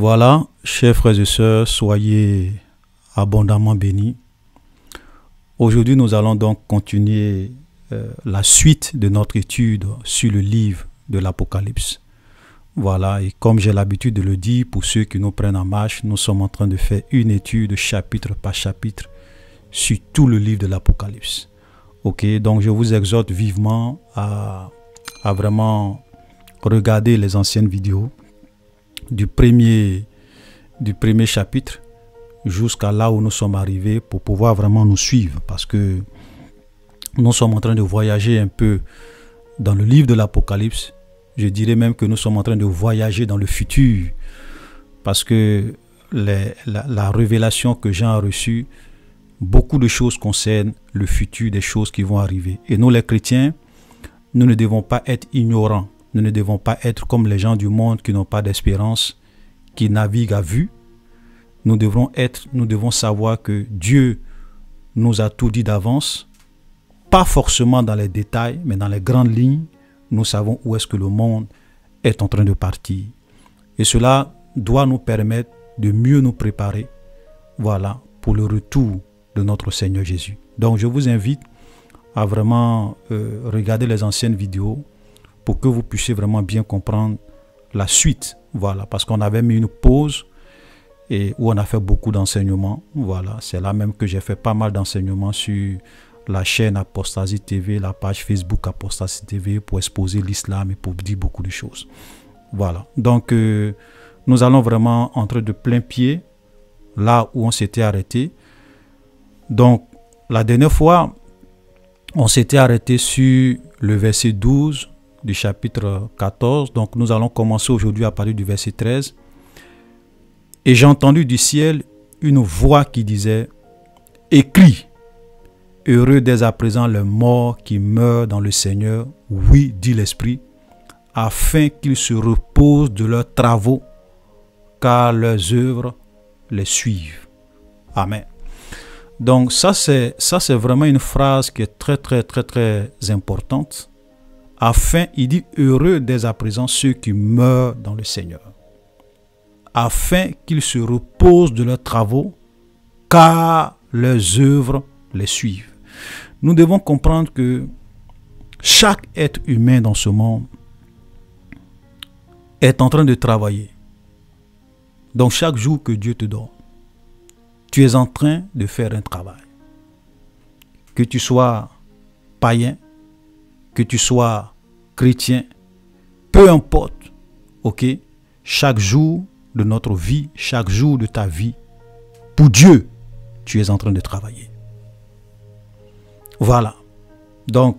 Voilà, chers frères et sœurs, soyez abondamment bénis. Aujourd'hui, nous allons donc continuer la suite de notre étude sur le livre de l'Apocalypse. Voilà, et comme j'ai l'habitude de le dire, pour ceux qui nous prennent en marche, nous sommes en train de faire une étude chapitre par chapitre sur tout le livre de l'Apocalypse. Ok, donc je vous exhorte vivement à vraiment regarder les anciennes vidéos du premier chapitre jusqu'à là où nous sommes arrivés pour pouvoir vraiment nous suivre, parce que nous sommes en train de voyager un peu dans le livre de l'Apocalypse. Je dirais même que nous sommes en train de voyager dans le futur, parce que la révélation que Jean a reçue, beaucoup de choses concernent le futur, des choses qui vont arriver. Et nous les chrétiens, nous ne devons pas être ignorants. Nous ne devons pas être comme les gens du monde qui n'ont pas d'espérance, qui naviguent à vue. Nous devons savoir que Dieu nous a tout dit d'avance, pas forcément dans les détails, mais dans les grandes lignes. Nous savons où est-ce que le monde est en train de partir. Et cela doit nous permettre de mieux nous préparer, voilà, pour le retour de notre Seigneur Jésus. Donc je vous invite à vraiment regarder les anciennes vidéos pour que vous puissiez vraiment bien comprendre la suite. Voilà, parce qu'on avait mis une pause et où on a fait beaucoup d'enseignements. Voilà, c'est là même que j'ai fait pas mal d'enseignements sur la chaîne Apostasie TV, la page Facebook Apostasie TV, pour exposer l'islam et pour dire beaucoup de choses. Voilà, donc nous allons vraiment entrer de plein pied là où on s'était arrêté. Donc la dernière fois, on s'était arrêté sur le verset 12 du chapitre 14. Donc nous allons commencer aujourd'hui à parler du verset 13. Et j'ai entendu du ciel une voix qui disait « Écris, heureux dès à présent les morts qui meurent dans le Seigneur, oui, dit l'Esprit, afin qu'ils se reposent de leurs travaux, car leurs œuvres les suivent. » Amen. Donc ça c'est vraiment une phrase qui est très importante. Afin, il dit, heureux dès à présent ceux qui meurent dans le Seigneur, afin qu'ils se reposent de leurs travaux, car leurs œuvres les suivent. Nous devons comprendre que chaque être humain dans ce monde est en train de travailler. Donc chaque jour que Dieu te donne, tu es en train de faire un travail. Que tu sois païen, que tu sois chrétien, peu importe, ok? Chaque jour de notre vie, chaque jour de ta vie, pour Dieu, tu es en train de travailler. Voilà. Donc,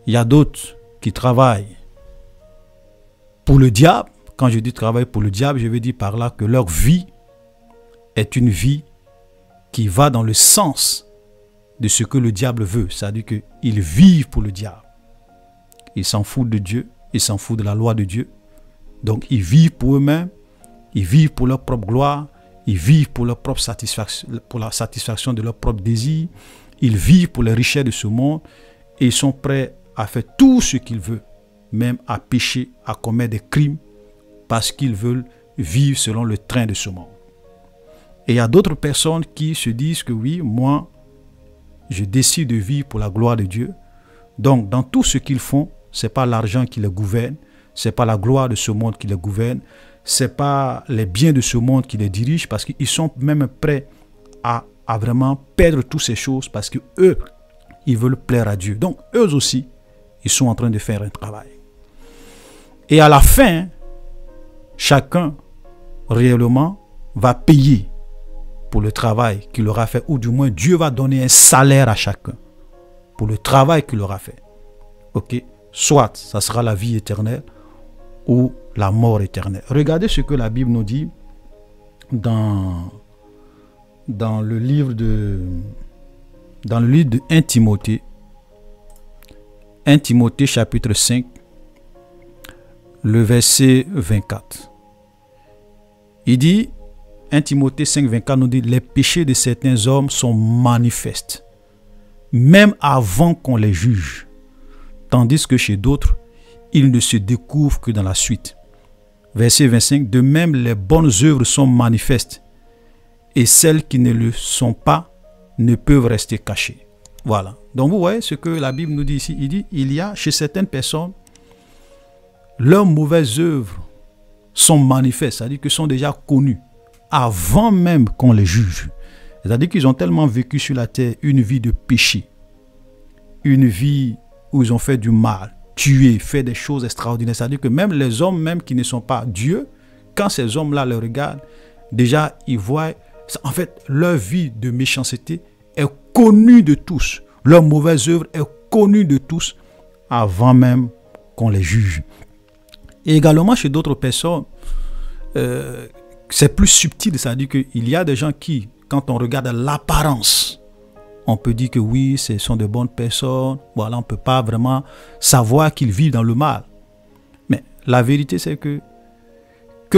il y a d'autres qui travaillent pour le diable. Quand je dis travail pour le diable, je veux dire par là que leur vie est une vie qui va dans le sens de ce que le diable veut. C'est-à-dire qu'ils vivent pour le diable. Ils s'en foutent de Dieu, ils s'en foutent de la loi de Dieu. Donc ils vivent pour eux-mêmes, ils vivent pour leur propre gloire, ils vivent pour leur propre satisfaction, pour la satisfaction de leurs propres désirs, ils vivent pour les richesses de ce monde et ils sont prêts à faire tout ce qu'ils veulent, même à pécher, à commettre des crimes, parce qu'ils veulent vivre selon le train de ce monde. Et il y a d'autres personnes qui se disent que oui, moi, je décide de vivre pour la gloire de Dieu. Donc, dans tout ce qu'ils font, ce n'est pas l'argent qui les gouverne, ce n'est pas la gloire de ce monde qui les gouverne, ce n'est pas les biens de ce monde qui les dirigent, parce qu'ils sont même prêts à vraiment perdre toutes ces choses, parce qu'eux, ils veulent plaire à Dieu. Donc, eux aussi, ils sont en train de faire un travail. Et à la fin, chacun, réellement, va payer pour le travail qu'il aura fait, ou du moins Dieu va donner un salaire à chacun pour le travail qu'il aura fait. Ok, soit ça sera la vie éternelle ou la mort éternelle. Regardez ce que la Bible nous dit dans le livre de 1 Timothée. 1 Timothée chapitre 5, le verset 24. Il dit, 1 Timothée 5, 24 nous dit, les péchés de certains hommes sont manifestes, même avant qu'on les juge, tandis que chez d'autres, ils ne se découvrent que dans la suite. Verset 25, de même les bonnes œuvres sont manifestes et celles qui ne le sont pas ne peuvent rester cachées. Voilà. Donc vous voyez ce que la Bible nous dit ici. Il dit, il y a chez certaines personnes, leurs mauvaises œuvres sont manifestes, c'est-à-dire qu'elles sont déjà connues avant même qu'on les juge. C'est-à-dire qu'ils ont tellement vécu sur la terre une vie de péché, une vie où ils ont fait du mal, tué, fait des choses extraordinaires. C'est-à-dire que même les hommes même qui ne sont pas Dieu, quand ces hommes-là le regardent, déjà ils voient, en fait, leur vie de méchanceté est connue de tous. Leur mauvaise œuvre est connue de tous avant même qu'on les juge. Et également chez d'autres personnes, c'est plus subtil, c'est-à-dire qu'il y a des gens qui, quand on regarde l'apparence, on peut dire que oui, ce sont de bonnes personnes. Voilà, on ne peut pas vraiment savoir qu'ils vivent dans le mal. Mais la vérité, c'est que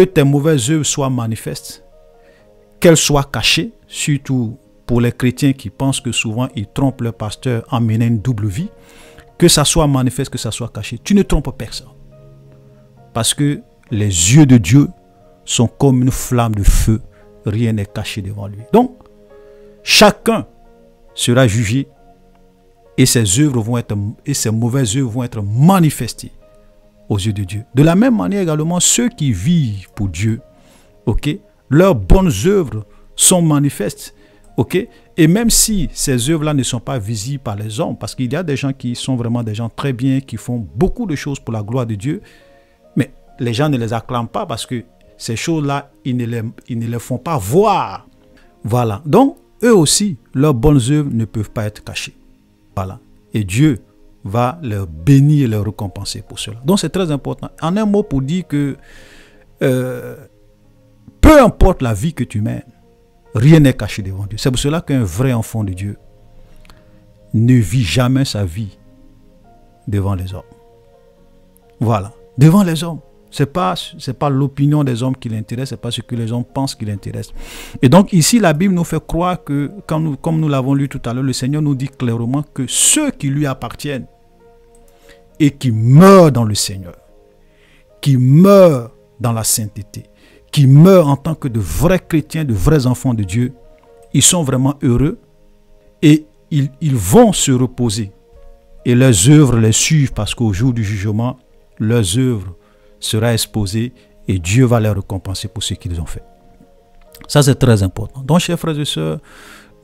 tes mauvaises œuvres soient manifestes, qu'elles soient cachées, surtout pour les chrétiens qui pensent que souvent ils trompent leur pasteur en menant une double vie, que ça soit manifeste, que ça soit caché. Tu ne trompes personne. Parce que les yeux de Dieu sont comme une flamme de feu. Rien n'est caché devant lui. Donc, chacun sera jugé et ses œuvres vont être, et ses mauvaises œuvres vont être manifestées aux yeux de Dieu. De la même manière également, ceux qui vivent pour Dieu, ok, leurs bonnes œuvres sont manifestes, ok, et même si ces œuvres-là ne sont pas visibles par les hommes, parce qu'il y a des gens qui sont vraiment des gens très bien, qui font beaucoup de choses pour la gloire de Dieu, mais les gens ne les acclament pas parce que ces choses-là, ils ne les font pas voir. Voilà. Donc, eux aussi, leurs bonnes œuvres ne peuvent pas être cachées. Voilà. Et Dieu va leur bénir et leur récompenser pour cela. Donc, c'est très important. En un mot, pour dire que peu importe la vie que tu mènes, rien n'est caché devant Dieu. C'est pour cela qu'un vrai enfant de Dieu ne vit jamais sa vie devant les hommes. Voilà. Devant les hommes. Ce n'est pas l'opinion des hommes qui l'intéresse, ce n'est pas ce que les hommes pensent qui l'intéresse. Et donc ici, la Bible nous fait croire que, comme nous l'avons lu tout à l'heure, le Seigneur nous dit clairement que ceux qui lui appartiennent et qui meurent dans le Seigneur, qui meurent dans la sainteté, qui meurent en tant que de vrais chrétiens, de vrais enfants de Dieu, ils sont vraiment heureux et ils vont se reposer. Et leurs œuvres les suivent parce qu'au jour du jugement, leurs œuvres sera exposé et Dieu va les récompenser pour ce qu'ils ont fait. Ça, c'est très important. Donc, chers frères et sœurs,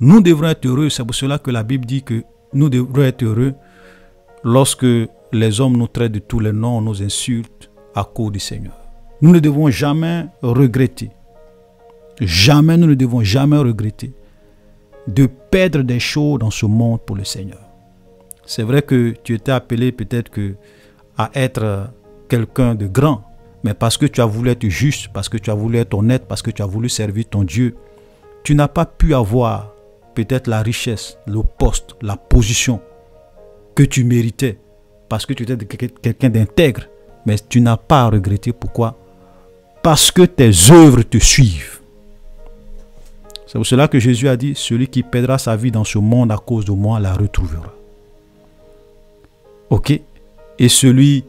nous devrons être heureux. C'est pour cela que la Bible dit que nous devrons être heureux lorsque les hommes nous traitent de tous les noms, nous insultent à cause du Seigneur. Nous ne devons jamais regretter. Jamais, nous ne devons jamais regretter de perdre des choses dans ce monde pour le Seigneur. C'est vrai que tu étais appelé peut-être à être quelqu'un de grand, mais parce que tu as voulu être juste, parce que tu as voulu être honnête, parce que tu as voulu servir ton Dieu, tu n'as pas pu avoir peut-être la richesse, le poste, la position que tu méritais, parce que tu étais quelqu'un d'intègre, mais tu n'as pas à regretter. Pourquoi? Parce que tes œuvres te suivent. C'est pour cela que Jésus a dit, celui qui perdra sa vie dans ce monde à cause de moi la retrouvera. Ok? Et celui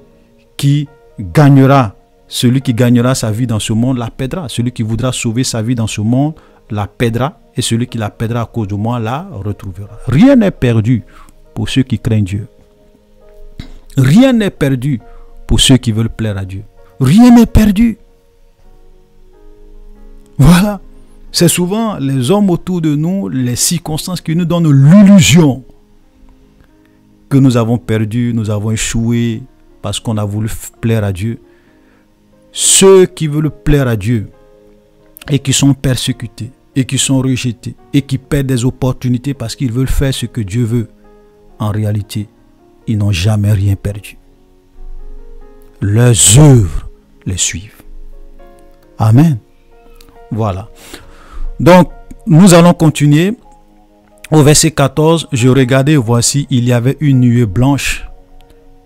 qui gagnera sa vie dans ce monde la perdra. Celui qui voudra sauver sa vie dans ce monde la perdra. Et celui qui la perdra à cause de moi la retrouvera. Rien n'est perdu pour ceux qui craignent Dieu. Rien n'est perdu pour ceux qui veulent plaire à Dieu. Rien n'est perdu. Voilà. C'est souvent les hommes autour de nous, les circonstances qui nous donnent l'illusion que nous avons perdu, nous avons échoué, parce qu'on a voulu plaire à Dieu. Ceux qui veulent plaire à Dieu et qui sont persécutés et qui sont rejetés et qui perdent des opportunités parce qu'ils veulent faire ce que Dieu veut, en réalité, ils n'ont jamais rien perdu. Leurs œuvres les suivent. Amen. Voilà. Donc, nous allons continuer. Au verset 14, je regardais, voici, il y avait une nuée blanche.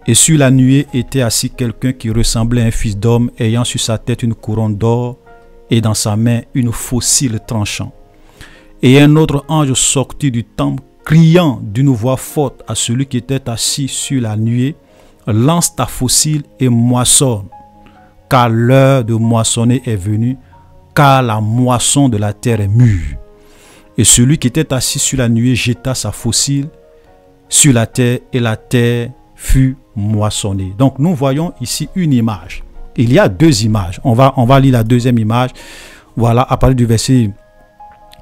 Et sur la nuée était assis quelqu'un qui ressemblait à un fils d'homme, ayant sur sa tête une couronne d'or et dans sa main une faucille tranchant. Et un autre ange sortit du temple, criant d'une voix forte à celui qui était assis sur la nuée, lance ta faucille et moissonne, car l'heure de moissonner est venue, car la moisson de la terre est mûre. Et celui qui était assis sur la nuée jeta sa faucille sur la terre, et la terre fut moissonnée. Donc nous voyons ici une image. Il y a deux images. On va lire la deuxième image. Voilà, à partir du verset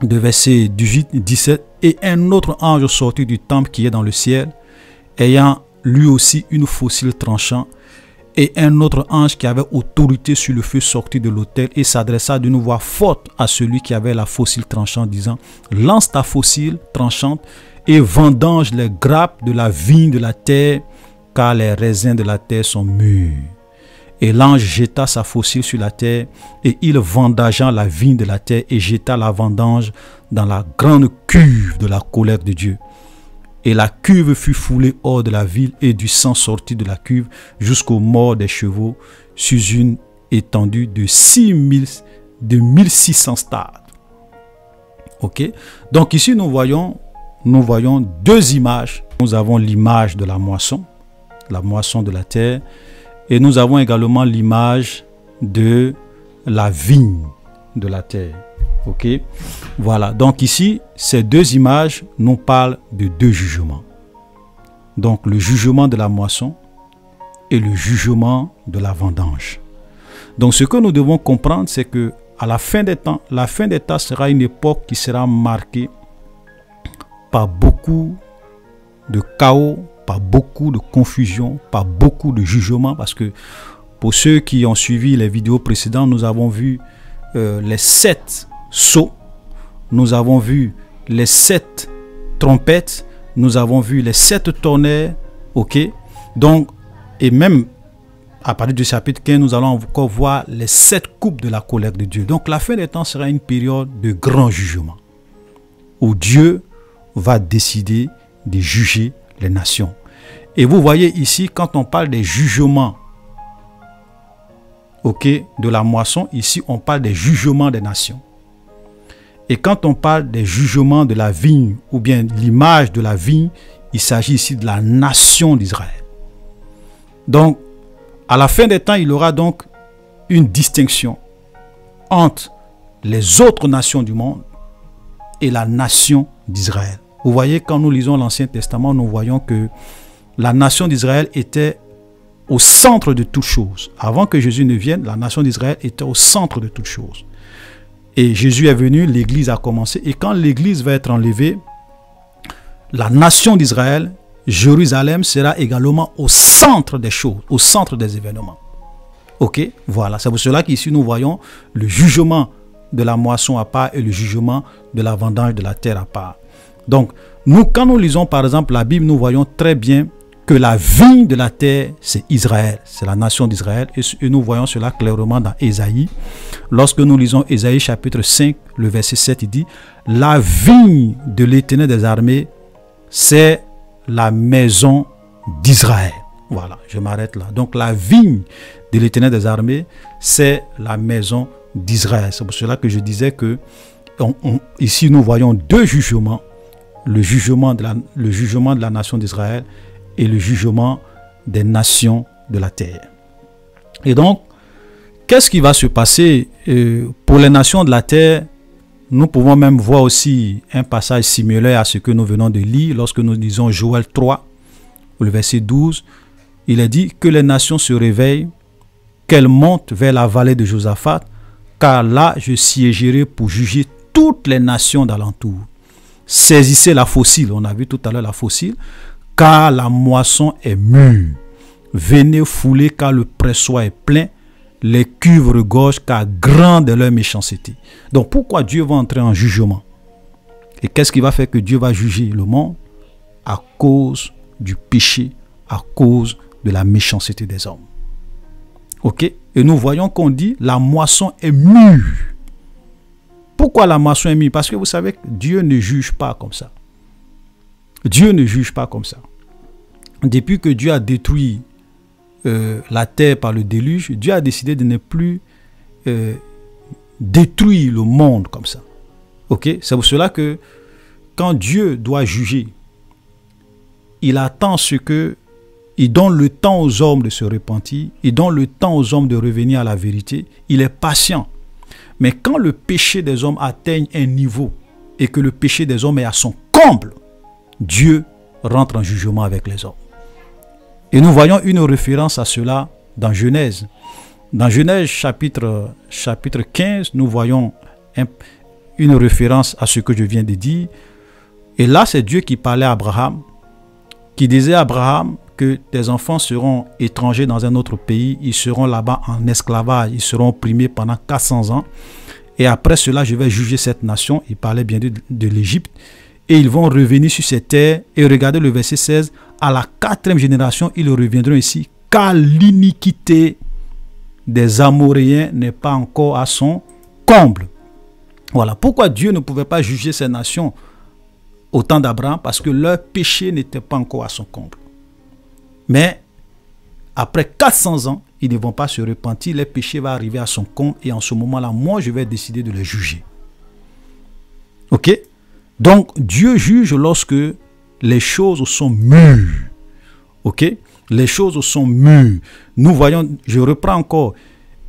18-17. Et un autre ange sortit du temple qui est dans le ciel, ayant lui aussi une faucille tranchant. Et un autre ange qui avait autorité sur le feu sortit de l'autel et s'adressa d'une voix forte à celui qui avait la faucille tranchante, disant: lance ta faucille tranchante et vendange les grappes de la vigne de la terre, car les raisins de la terre sont mûrs. Et l'ange jeta sa faucille sur la terre, et il vendangea la vigne de la terre et jeta la vendange dans la grande cuve de la colère de Dieu. Et la cuve fut foulée hors de la ville, et du sang sortit de la cuve jusqu'aux morts des chevaux sur une étendue de 1600 stades. Ok? Donc ici nous voyons deux images. Nous avons l'image de la moisson de la terre, et nous avons également l'image de la vigne de la terre. Ok, voilà. Donc ici, ces deux images nous parlent de deux jugements. Donc le jugement de la moisson et le jugement de la vendange. Donc ce que nous devons comprendre, c'est que à la fin des temps sera une époque qui sera marquée par beaucoup de chaos, par beaucoup de confusion, par beaucoup de jugements, parce que pour ceux qui ont suivi les vidéos précédentes, nous avons vu les 7 sceaux, nous avons vu les 7 trompettes, nous avons vu les 7 tonnerres, ok. Donc, et même à partir du chapitre 15, nous allons encore voir les 7 coupes de la colère de Dieu. Donc la fin des temps sera une période de grand jugement, où Dieu va décider de juger les nations. Et vous voyez ici, quand on parle des jugements, ok, de la moisson, ici on parle des jugements des nations. Et quand on parle des jugements de la vigne, ou bien l'image de la vigne, il s'agit ici de la nation d'Israël. Donc, à la fin des temps, il y aura donc une distinction entre les autres nations du monde et la nation d'Israël. Vous voyez, quand nous lisons l'Ancien Testament, nous voyons que la nation d'Israël était au centre de toutes choses. Avant que Jésus ne vienne, la nation d'Israël était au centre de toutes choses. Et Jésus est venu, l'Église a commencé. Et quand l'Église va être enlevée, la nation d'Israël, Jérusalem, sera également au centre des choses, au centre des événements. Ok, voilà. C'est pour cela qu'ici nous voyons le jugement de la moisson à part et le jugement de la vendange de la terre à part. Donc, nous, quand nous lisons par exemple la Bible, nous voyons très bien que la vigne de la terre, c'est Israël, c'est la nation d'Israël. Et nous voyons cela clairement dans Ésaïe. Lorsque nous lisons Ésaïe chapitre 5, le verset 7, il dit: la vigne de l'Éternel des armées, c'est la maison d'Israël. Voilà, je m'arrête là. Donc la vigne de l'Éternel des armées, c'est la maison d'Israël. C'est pour cela que je disais que ici nous voyons deux jugements. Le jugement de la nation d'Israël et le jugement des nations de la terre. Et donc, qu'est-ce qui va se passer pour les nations de la terre? Nous pouvons même voir aussi un passage similaire à ce que nous venons de lire lorsque nous lisons Joël 3, le verset 12. Il est dit que les nations se réveillent, qu'elles montent vers la vallée de Josaphat, car là je siégerai pour juger toutes les nations d'alentour. Saisissez la faucille, on a vu tout à l'heure la faucille, car la moisson est mûre. Venez fouler, car le pressoir est plein. Les cuves regorgent, car grande est leur méchanceté. Donc pourquoi Dieu va entrer en jugement? Et qu'est-ce qui va faire que Dieu va juger le monde? À cause du péché, à cause de la méchanceté des hommes. Ok? Et nous voyons qu'on dit la moisson est mûre. Pourquoi la moisson est mûre? Parce que vous savez que Dieu ne juge pas comme ça. Dieu ne juge pas comme ça. Depuis que Dieu a détruit la terre par le déluge, Dieu a décidé de ne plus détruire le monde comme ça. Ok? C'est pour cela que quand Dieu doit juger, il attend ce que il donne le temps aux hommes de se repentir, il donne le temps aux hommes de revenir à la vérité, il est patient. Mais quand le péché des hommes atteigne un niveau et que le péché des hommes est à son comble, Dieu rentre en jugement avec les hommes. Et nous voyons une référence à cela dans Genèse. Dans Genèse chapitre 15, nous voyons une référence à ce que je viens de dire. Et là, c'est Dieu qui parlait à Abraham, qui disait à Abraham que tes enfants seront étrangers dans un autre pays, ils seront là-bas en esclavage, ils seront opprimés pendant 400 ans. Et après cela, je vais juger cette nation. Il parlait bien de l'Égypte. Et ils vont revenir sur ces terres. Et regardez le verset 16. À la 4e génération, ils reviendront ici, car l'iniquité des Amoréens n'est pas encore à son comble. Voilà pourquoi Dieu ne pouvait pas juger ces nations au temps d'Abraham, parce que leur péché n'était pas encore à son comble. Mais après 400 ans, ils ne vont pas se repentir, le péché va arriver à son comble et en ce moment-là, moi, je vais décider de les juger. Ok? Donc, Dieu juge lorsque les choses sont mûres. Ok? Les choses sont mûres. Nous voyons, je reprends encore,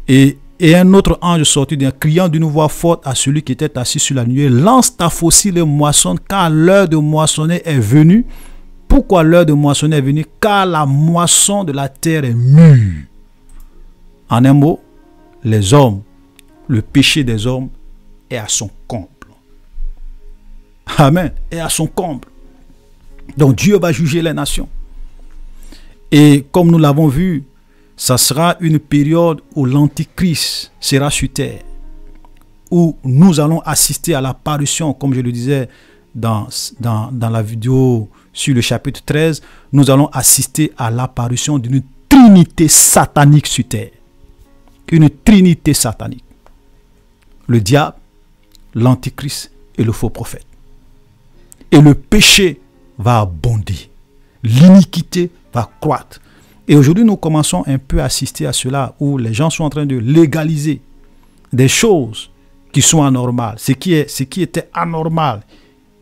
et un autre ange sortit d'un criant d'une voix forte à celui qui était assis sur la nuée, lance ta faucille et moissonne, car l'heure de moissonner est venue. Pourquoi l'heure de moissonner est venue? Car la moisson de la terre est mûre. En un mot, les hommes, le péché des hommes est à son comble. Amen. Est à son comble. Donc Dieu va juger les nations. Et comme nous l'avons vu, ça sera une période où l'Antichrist sera sur terre, où nous allons assister à l'apparition, comme je le disais dans la vidéo sur le chapitre 13, nous allons assister à l'apparition d'une trinité satanique sur terre. Une trinité satanique. Le diable, l'Antichrist et le faux prophète. Et le péché va abonder. L'iniquité va croître. Et aujourd'hui, nous commençons un peu à assister à cela, où les gens sont en train de légaliser des choses qui sont anormales. Ce qui était anormal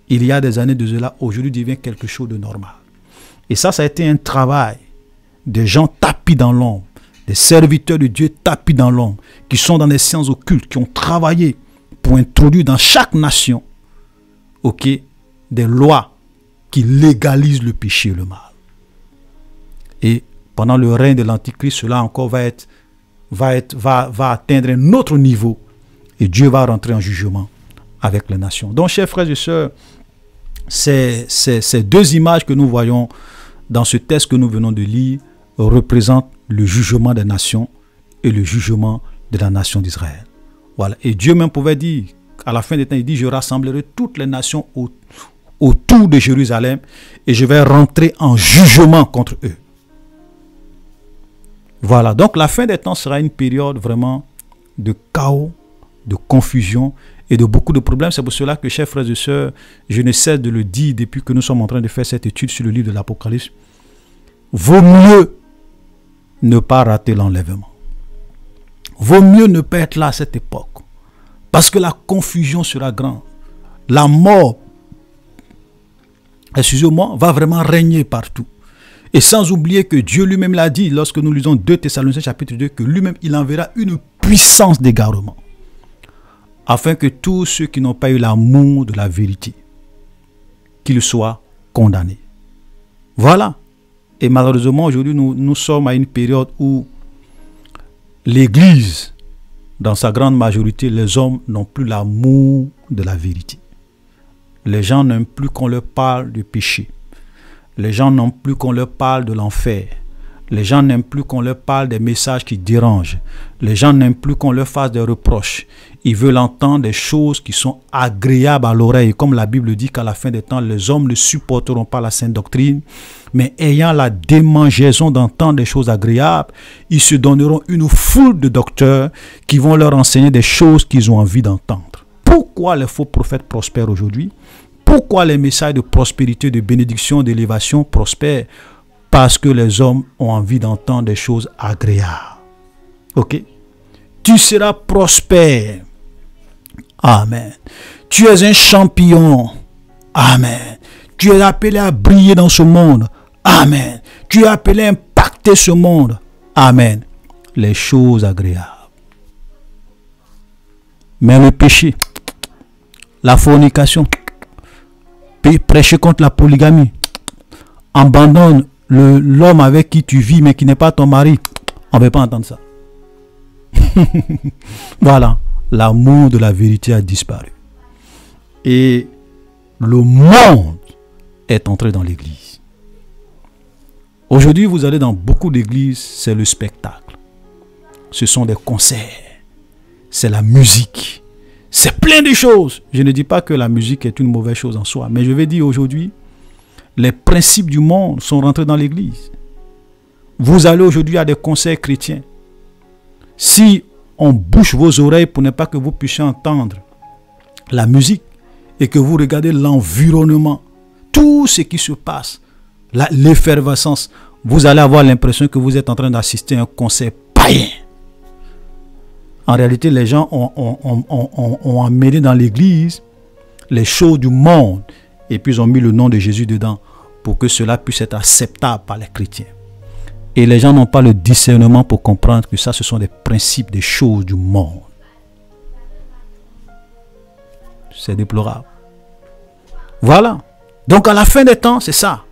il y a des années de cela, aujourd'hui devient quelque chose de normal. Et ça a été un travail des gens tapis dans l'ombre, des serviteurs de Dieu tapis dans l'ombre, qui sont dans les sciences occultes, qui ont travaillé pour introduire dans chaque nation, ok, des lois qui légalisent le péché et le mal. Et pendant le règne de l'Antichrist, cela encore va atteindre un autre niveau et Dieu va rentrer en jugement avec les nations. Donc, chers frères et sœurs, ces deux images que nous voyons dans ce texte que nous venons de lire représentent le jugement des nations et le jugement de la nation d'Israël. Voilà. Et Dieu même pouvait dire, à la fin des temps, il dit, je rassemblerai toutes les nations autour de Jérusalem et je vais rentrer en jugement contre eux. Voilà, donc la fin des temps sera une période vraiment de chaos, de confusion et de beaucoup de problèmes. C'est pour cela que, chers frères et sœurs, je ne cesse de le dire depuis que nous sommes en train de faire cette étude sur le livre de l'Apocalypse. Vaut mieux ne pas rater l'enlèvement. Vaut mieux ne pas être là à cette époque. Parce que la confusion sera grande. La mort, excusez-moi, va vraiment régner partout. Et sans oublier que Dieu lui-même l'a dit, lorsque nous lisons 2 Thessaloniciens chapitre 2, que lui-même, il enverra une puissance d'égarement, afin que tous ceux qui n'ont pas eu l'amour de la vérité, qu'ils soient condamnés. Voilà. Et malheureusement, aujourd'hui, nous sommes à une période où l'Église, dans sa grande majorité, les hommes n'ont plus l'amour de la vérité. Les gens n'aiment plus qu'on leur parle du péché. Les gens n'aiment plus qu'on leur parle de l'enfer. Les gens n'aiment plus qu'on leur parle des messages qui dérangent. Les gens n'aiment plus qu'on leur fasse des reproches. Ils veulent entendre des choses qui sont agréables à l'oreille. Comme la Bible dit qu'à la fin des temps, les hommes ne supporteront pas la sainte doctrine. Mais ayant la démangeaison d'entendre des choses agréables, ils se donneront une foule de docteurs qui vont leur enseigner des choses qu'ils ont envie d'entendre. Pourquoi les faux prophètes prospèrent aujourd'hui? Pourquoi les messages de prospérité, de bénédiction, d'élévation prospèrent? Parce que les hommes ont envie d'entendre des choses agréables. Ok? Tu seras prospère. Amen. Tu es un champion. Amen. Tu es appelé à briller dans ce monde. Amen. Tu es appelé à impacter ce monde. Amen. Les choses agréables. Mais le péché, la fornication, prêcher contre la polygamie, abandonne l'homme avec qui tu vis mais qui n'est pas ton mari. On ne veut pas entendre ça. Voilà, l'amour de la vérité a disparu. Et le monde est entré dans l'église. Aujourd'hui, vous allez dans beaucoup d'églises, c'est le spectacle. Ce sont des concerts. C'est la musique. C'est plein de choses. Je ne dis pas que la musique est une mauvaise chose en soi, mais je vais dire aujourd'hui, les principes du monde sont rentrés dans l'église. Vous allez aujourd'hui à des concerts chrétiens. Si on bouche vos oreilles pour ne pas que vous puissiez entendre la musique et que vous regardez l'environnement, tout ce qui se passe, l'effervescence, vous allez avoir l'impression que vous êtes en train d'assister à un concert païen. En réalité, les gens ont amené dans l'église les choses du monde et puis ils ont mis le nom de Jésus dedans pour que cela puisse être acceptable par les chrétiens. Et les gens n'ont pas le discernement pour comprendre que ça, ce sont des principes, des choses du monde. C'est déplorable. Voilà. Donc à la fin des temps, c'est ça.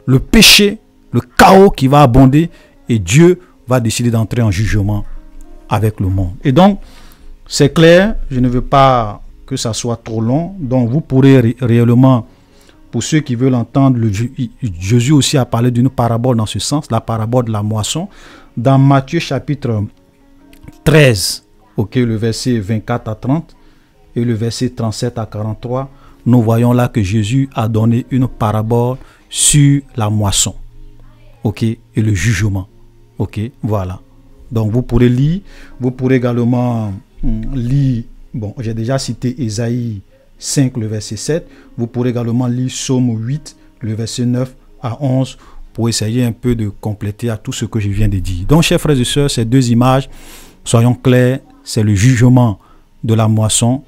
Le péché, le chaos qui va abonder et Dieu va décider d'entrer en jugement avec le monde. Et donc, c'est clair, je ne veux pas que ça soit trop long. Donc, vous pourrez réellement, pour ceux qui veulent entendre, Jésus aussi a parlé d'une parabole dans ce sens, la parabole de la moisson. Dans Matthieu chapitre 13, le verset 24 à 30 et le verset 37 à 43, nous voyons là que Jésus a donné une parabole sur la moisson. Et le jugement. Voilà. Donc vous pourrez lire, vous pourrez également lire, j'ai déjà cité Ésaïe 5, le verset 7, vous pourrez également lire Psaume 8, le verset 9 à 11, pour essayer un peu de compléter à tout ce que je viens de dire. Donc chers frères et sœurs, ces deux images, soyons clairs, c'est le jugement de la moisson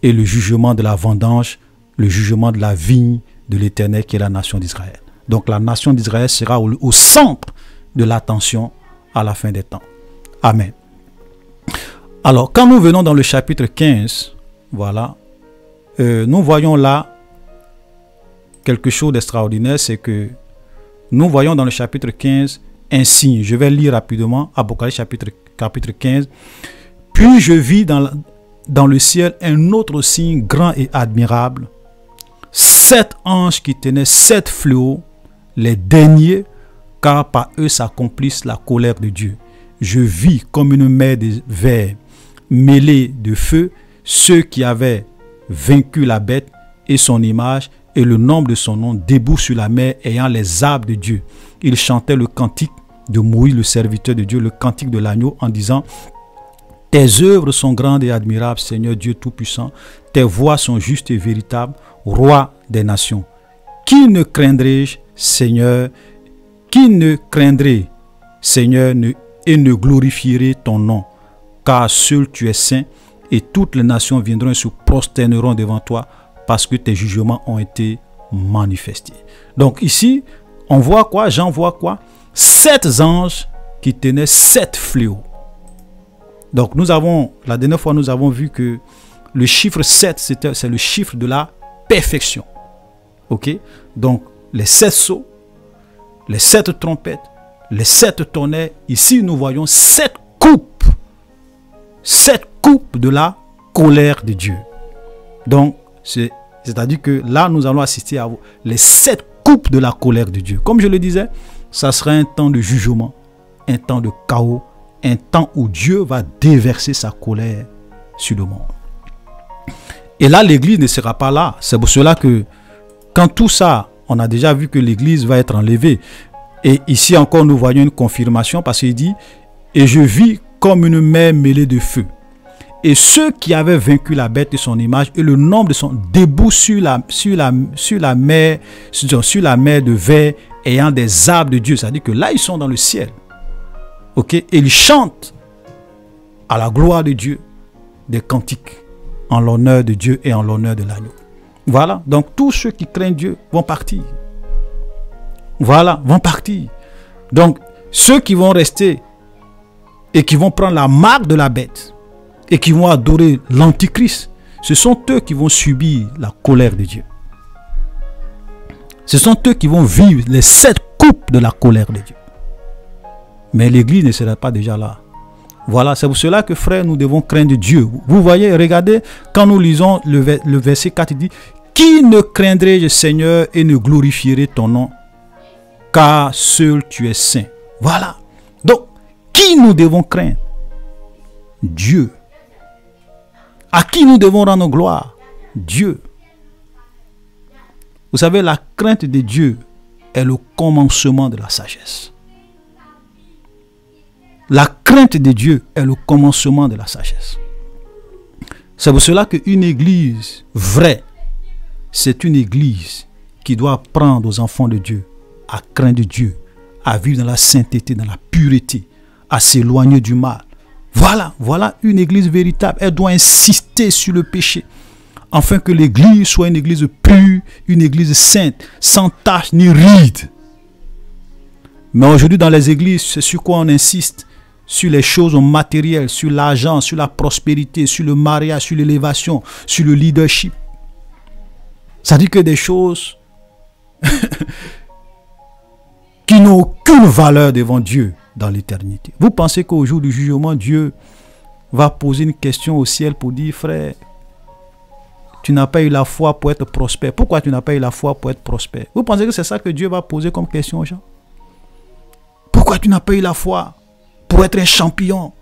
et le jugement de la vendange, le jugement de la vigne de l'Éternel qui est la nation d'Israël. Donc la nation d'Israël sera au centre de l'attention à la fin des temps. Amen. Alors, quand nous venons dans le chapitre 15, voilà, nous voyons là quelque chose d'extraordinaire, c'est que nous voyons dans le chapitre 15 un signe. Je vais lire rapidement Apocalypse chapitre 15. Puis je vis dans le ciel un autre signe grand et admirable. 7 anges qui tenaient 7 fléaux, les derniers, car par eux s'accomplisse la colère de Dieu. Je vis comme une mer de verre mêlée de feu ceux qui avaient vaincu la bête et son image et le nombre de son nom debout sur la mer ayant les arbres de Dieu. Ils chantaient le cantique de Moïse, le serviteur de Dieu, le cantique de l'agneau en disant: tes œuvres sont grandes et admirables, Seigneur Dieu Tout-Puissant. Tes voies sont justes et véritables, Roi des nations. Qui ne craindrai-je, Seigneur? Qui ne craindrait, Seigneur, et ne glorifierait ton nom? Car seul tu es saint, et toutes les nations viendront et se prosterneront devant toi, parce que tes jugements ont été manifestés. Donc ici, on voit quoi? Jean voit quoi? 7 anges qui tenaient 7 fléaux. Donc nous avons, la dernière fois, nous avons vu que le chiffre 7, c'est le chiffre de la perfection. Donc les 7 sceaux, les 7 trompettes, les 7 tonnerres. Ici, nous voyons 7 coupes. 7 coupes de la colère de Dieu. Donc, c'est-à-dire que là, nous allons assister à les 7 coupes de la colère de Dieu. Comme je le disais, ça sera un temps de jugement, un temps de chaos, un temps où Dieu va déverser sa colère sur le monde. Et là, l'église ne sera pas là. C'est pour cela que quand tout ça, on a déjà vu que l'église va être enlevée. Et ici encore, nous voyons une confirmation parce qu'il dit: et je vis comme une mer mêlée de feu. Et ceux qui avaient vaincu la bête de son image et le nombre de son debout sur la mer de verre ayant des arbres de Dieu. C'est-à-dire que là, ils sont dans le ciel. Et ils chantent à la gloire de Dieu des cantiques en l'honneur de Dieu et en l'honneur de l'agneau. Voilà. Donc tous ceux qui craignent Dieu vont partir. Voilà, vont partir. Donc, ceux qui vont rester et qui vont prendre la marque de la bête et qui vont adorer l'antichrist, ce sont eux qui vont subir la colère de Dieu. Ce sont eux qui vont vivre les 7 coupes de la colère de Dieu. Mais l'Église ne sera pas déjà là. Voilà, c'est pour cela que frères, nous devons craindre Dieu. Vous voyez, regardez, quand nous lisons le verset 4, il dit « Qui ne craindrait, Seigneur, et ne glorifierait ton nom, car seul tu es saint. » Voilà. Donc, qui nous devons craindre? Dieu. À qui nous devons rendre gloire? Dieu. Vous savez, la crainte de Dieu est le commencement de la sagesse. La crainte de Dieu est le commencement de la sagesse. C'est pour cela qu'une église vraie, c'est une église qui doit apprendre aux enfants de Dieu à craindre Dieu, à vivre dans la sainteté, dans la pureté, à s'éloigner du mal. Voilà une église véritable. Elle doit insister sur le péché, afin que l'église soit une église pure, une église sainte, sans tache ni ride. Mais aujourd'hui dans les églises, c'est sur quoi on insiste? Sur les choses matérielles, sur l'argent, sur la prospérité, sur le mariage, sur l'élévation, sur le leadership. Ça dit que des choses qui n'ont aucune valeur devant Dieu dans l'éternité. Vous pensez qu'au jour du jugement, Dieu va poser une question au ciel pour dire, frère, tu n'as pas eu la foi pour être prospère. Pourquoi tu n'as pas eu la foi pour être prospère? Vous pensez que c'est ça que Dieu va poser comme question aux gens? Pourquoi tu n'as pas eu la foi pour être un champion,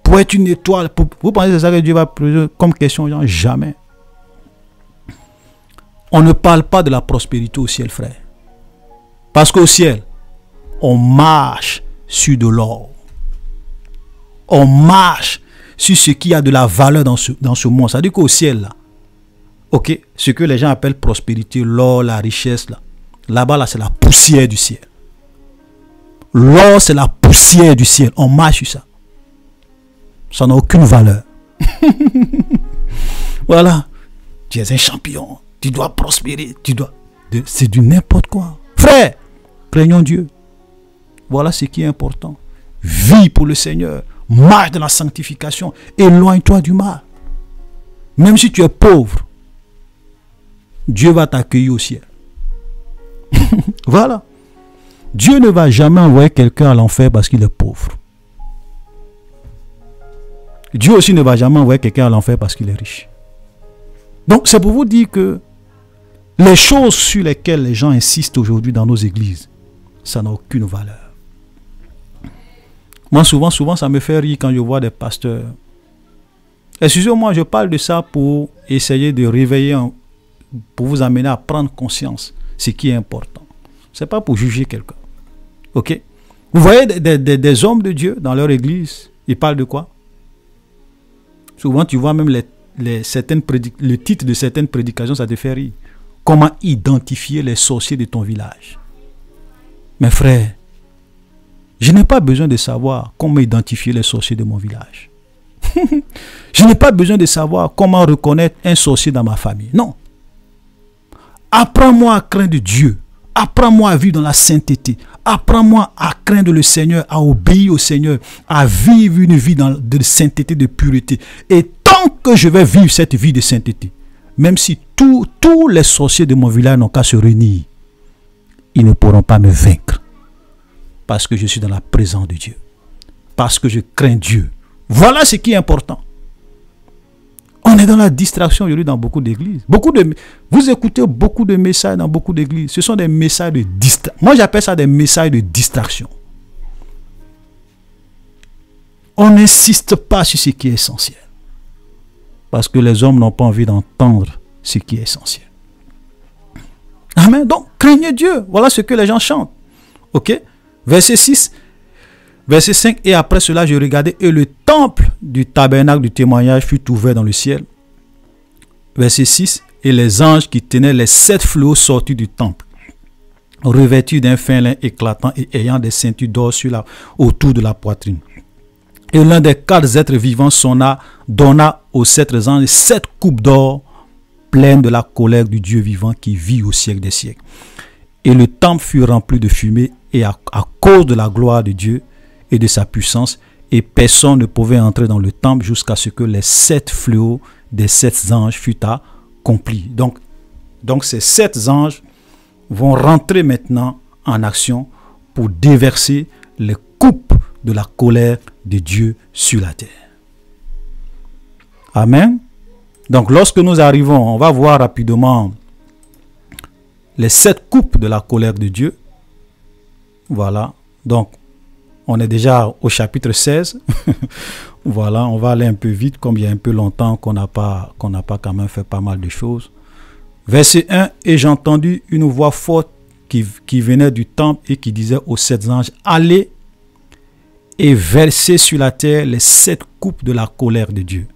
pour être une étoile? Vous pensez que c'est ça que Dieu va poser comme question aux gens? Jamais. On ne parle pas de la prospérité au ciel, frère. Parce qu'au ciel, on marche sur de l'or. On marche sur ce qui a de la valeur dans ce monde. Ça veut dire qu'au ciel, là, ok, ce que les gens appellent prospérité, l'or, la richesse, là-bas, là, c'est la poussière du ciel. L'or, c'est la poussière du ciel. On marche sur ça. Ça n'a aucune valeur. Voilà. Tu es un champion. Tu dois prospérer. C'est du n'importe quoi. Frère, craignons Dieu. Voilà ce qui est important. Vis pour le Seigneur. Marche dans la sanctification. Éloigne-toi du mal. Même si tu es pauvre, Dieu va t'accueillir au ciel. Voilà. Dieu ne va jamais envoyer quelqu'un à l'enfer parce qu'il est pauvre. Dieu aussi ne va jamais envoyer quelqu'un à l'enfer parce qu'il est riche. Donc c'est pour vous dire que les choses sur lesquelles les gens insistent aujourd'hui dans nos églises, ça n'a aucune valeur. Moi souvent ça me fait rire quand je vois des pasteurs. Excusez-moi, je parle de ça pour essayer de réveiller, pour vous amener à prendre conscience ce qui est important. Ce n'est pas pour juger quelqu'un. Ok? Vous voyez des hommes de Dieu dans leur église, ils parlent de quoi? Souvent, tu vois même le titre de certaines prédications, ça te fait rire. Comment identifier les sorciers de ton village? Mes frères, je n'ai pas besoin de savoir comment identifier les sorciers de mon village. Je n'ai pas besoin de savoir comment reconnaître un sorcier dans ma famille. Non. Apprends-moi à craindre Dieu. Apprends-moi à vivre dans la sainteté. Apprends-moi à craindre le Seigneur, à obéir au Seigneur, à vivre une vie de sainteté, de pureté. Et tant que je vais vivre cette vie de sainteté, même si tous les sorciers de mon village n'ont qu'à se réunir, ils ne pourront pas me vaincre. Parce que je suis dans la présence de Dieu. Parce que je crains Dieu. Voilà ce qui est important. On est dans la distraction aujourd'hui dans beaucoup d'églises. Vous écoutez beaucoup de messages dans beaucoup d'églises. Ce sont des messages de distraction. Moi, j'appelle ça des messages de distraction. On n'insiste pas sur ce qui est essentiel. Parce que les hommes n'ont pas envie d'entendre ce qui est essentiel. Amen. Donc, craignez Dieu. Voilà ce que les gens chantent. Ok? Verset 6. Verset 5, et après cela, je regardais, et le temple du tabernacle du témoignage fut ouvert dans le ciel. Verset 6, et les anges qui tenaient les 7 fléaux sortis du temple, revêtus d'un fin lin éclatant et ayant des ceintures d'or autour de la poitrine. Et l'un des 4 êtres vivants donna aux 7 anges 7 coupes d'or pleines de la colère du Dieu vivant qui vit au siècle des siècles. Et le temple fut rempli de fumée, et à cause de la gloire de Dieu et de sa puissance, et personne ne pouvait entrer dans le temple jusqu'à ce que les 7 fléaux des 7 anges fût accomplis. Donc ces 7 anges vont rentrer maintenant en action pour déverser les coupes de la colère de Dieu sur la terre. Amen. Donc lorsque nous arrivons, on va voir rapidement les 7 coupes de la colère de Dieu. Voilà. Donc on est déjà au chapitre 16. Voilà, on va aller un peu vite, comme il y a un peu longtemps qu'on n'a pas quand même fait pas mal de choses. Verset 1, et j'ai entendu une voix forte qui venait du temple et qui disait aux 7 anges, allez et versez sur la terre les 7 coupes de la colère de Dieu.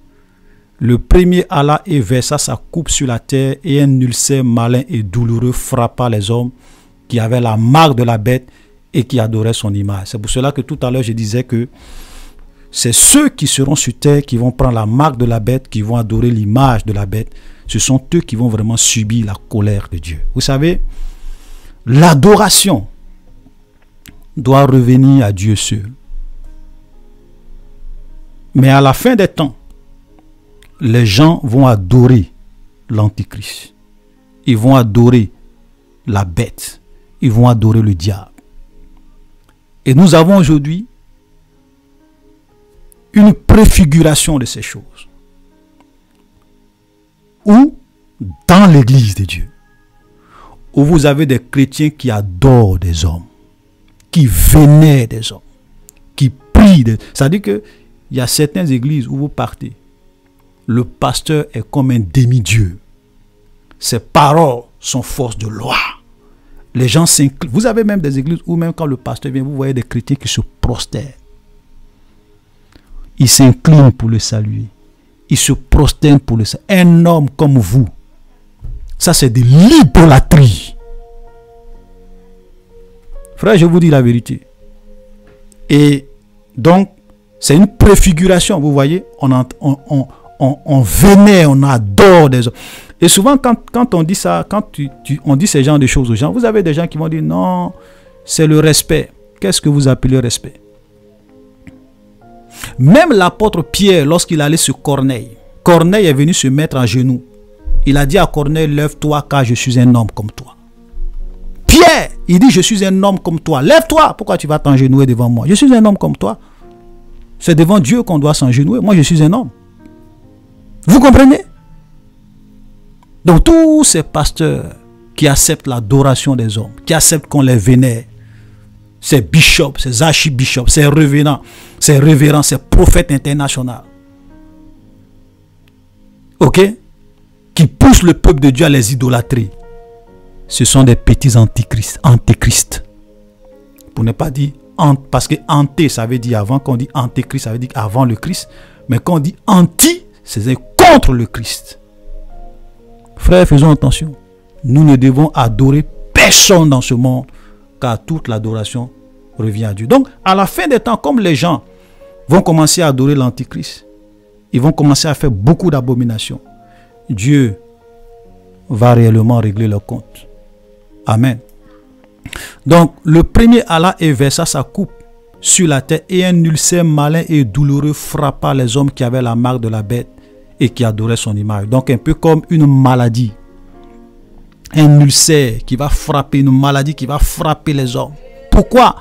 Le premier alla et versa sa coupe sur la terre, et un ulcère malin et douloureux frappa les hommes qui avaient la marque de la bête et qui adoraient son image. C'est pour cela que tout à l'heure je disais que c'est ceux qui seront sur terre qui vont prendre la marque de la bête, qui vont adorer l'image de la bête. Ce sont eux qui vont vraiment subir la colère de Dieu. Vous savez, l'adoration doit revenir à Dieu seul. Mais à la fin des temps, les gens vont adorer l'Antichrist. Ils vont adorer la bête. Ils vont adorer le diable. Et nous avons aujourd'hui une préfiguration de ces choses. Ou dans l'église de Dieu, où vous avez des chrétiens qui adorent des hommes, qui vénèrent des hommes, qui prient. C'est-à-dire qu'il y a certaines églises où vous partez, le pasteur est comme un demi-dieu. Ses paroles sont force de loi. Les gens s'inclinent. Vous avez même des églises où même quand le pasteur vient, vous voyez des chrétiens qui se prosternent. Ils s'inclinent pour le saluer. Ils se prosternent pour le saluer. Un homme comme vous, ça c'est de l'idolâtrie. Frère, je vous dis la vérité. Et donc, c'est une préfiguration, vous voyez. On vénère, on adore des hommes. Et souvent, quand on dit ça, on dit ce genre de choses aux gens, vous avez des gens qui vont dire non, c'est le respect. Qu'est-ce que vous appelez respect? Même l'apôtre Pierre, lorsqu'il allait sur Corneille, Corneille est venu se mettre à genoux. Il a dit à Corneille, lève-toi car je suis un homme comme toi. Pierre, il dit, je suis un homme comme toi. Lève-toi, pourquoi tu vas t'engenouiller devant moi? Je suis un homme comme toi. C'est devant Dieu qu'on doit s'engenouiller. Moi, je suis un homme. Vous comprenez? Donc, tous ces pasteurs qui acceptent l'adoration des hommes, qui acceptent qu'on les vénère, ces bishops, ces archibishops, ces révérends, ces prophètes internationaux, ok, qui poussent le peuple de Dieu à les idolâtrer, ce sont des petits antéchrists. Pour ne pas dire, parce que anté, ça veut dire avant, quand on dit antéchrist, ça veut dire avant le Christ, mais quand on dit anti, c'est contre le Christ. Frères, faisons attention. Nous ne devons adorer personne dans ce monde, car toute l'adoration revient à Dieu. Donc, à la fin des temps, comme les gens vont commencer à adorer l'Antichrist, ils vont commencer à faire beaucoup d'abominations, Dieu va réellement régler leur compte. Amen. Donc, le premier alla et versa sa coupe sur la terre, et un ulcère malin et douloureux frappa les hommes qui avaient la marque de la bête et qui adoraient son image. Donc, un peu comme une maladie. Un ulcère qui va frapper, une maladie qui va frapper les hommes. Pourquoi?